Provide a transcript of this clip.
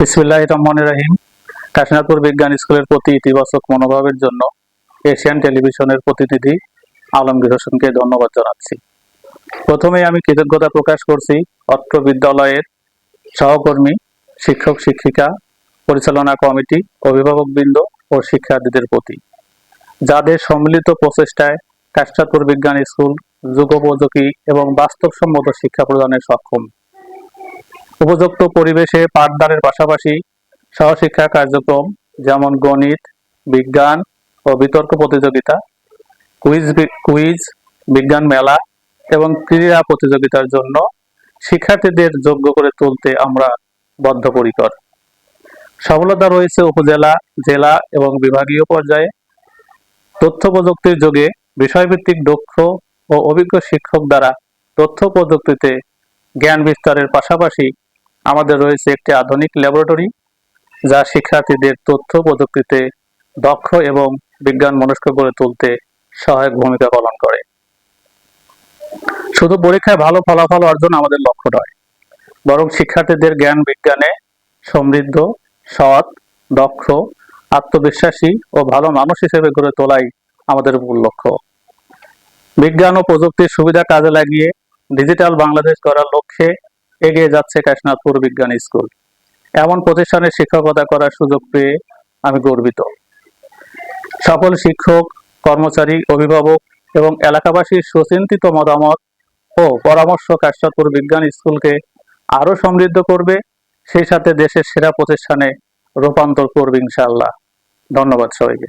বিসমিল্লাহির রহমানির রহিম। কাশীনাথপুর বিজ্ঞান স্কুলের প্রতি ইতিবাচক মনোভাবের জন্য এশিয়ান টেলিভিশনের প্রতিনিধি আলমগীর হোসেনকে ধন্যবাদ জানাচ্ছি। প্রথমেই আমি কৃতজ্ঞতা প্রকাশ করছি অত্র বিদ্যালয়ের সহকর্মী, শিক্ষক শিক্ষিকা, পরিচালনা কমিটি, অভিভাবকবৃন্দ ও শিক্ষার্থীদের প্রতি, যাদের সম্মিলিত প্রচেষ্টায় কাশীনাথপুর বিজ্ঞান স্কুল যুগোপযোগী এবং বাস্তবসম্মত শিক্ষা প্রদানে সক্ষম। উপযুক্ত পরিবেশে পাঠদানের পাশাপাশি সহশিক্ষা কার্যক্রম যেমন গণিত, বিজ্ঞান ও বিতর্ক প্রতিযোগিতা, কুইজ, বিজ্ঞান মেলা এবং ক্রীড়া প্রতিযোগিতার জন্য শিক্ষার্থীদের যোগ্য করে তুলতে আমরা বদ্ধপরিকর। সফলতা রয়েছে উপজেলা, জেলা এবং বিভাগীয় পর্যায়ে। তথ্য প্রযুক্তির যুগে বিষয়ভিত্তিক দক্ষ ও অভিজ্ঞ শিক্ষক দ্বারা তথ্য প্রযুক্তিতে জ্ঞান বিস্তারের পাশাপাশি আমাদের রয়েছে একটি আধুনিক ল্যাবরেটরি, যা শিক্ষার্থীদের তথ্য প্রযুক্তিতে দক্ষ এবং বিজ্ঞান মনস্ক করে তুলতে সহায়ক ভূমিকা পালন করে। শুধু পরীক্ষায় ভালো ফলাফল অর্জন আমাদের লক্ষ্য নয়, বরং শিক্ষার্থীদের জ্ঞান বিজ্ঞানে সমৃদ্ধ, সৎ, দক্ষ, আত্মবিশ্বাসী ও ভালো মানুষ হিসেবে গড়ে তোলাই আমাদের মূল লক্ষ্য। বিজ্ঞান ও প্রযুক্তির সুবিধা কাজে লাগিয়ে ডিজিটাল বাংলাদেশ গড়ার লক্ষ্যে এগিয়ে যাচ্ছে কাশীনাথপুর বিজ্ঞান স্কুল। এমন প্রতিষ্ঠানে শিক্ষকতা করার সুযোগ পেয়ে আমি গর্বিত। সকল শিক্ষক, কর্মচারী, অভিভাবক এবং এলাকাবাসীর সুচিন্তিত মতামত ও পরামর্শ কাশীনাথপুর বিজ্ঞান স্কুলকে আরো সমৃদ্ধ করবে, সেই সাথে দেশের সেরা প্রতিষ্ঠানে রূপান্তর করবে ইনশাআল্লাহ। ধন্যবাদ সবাইকে।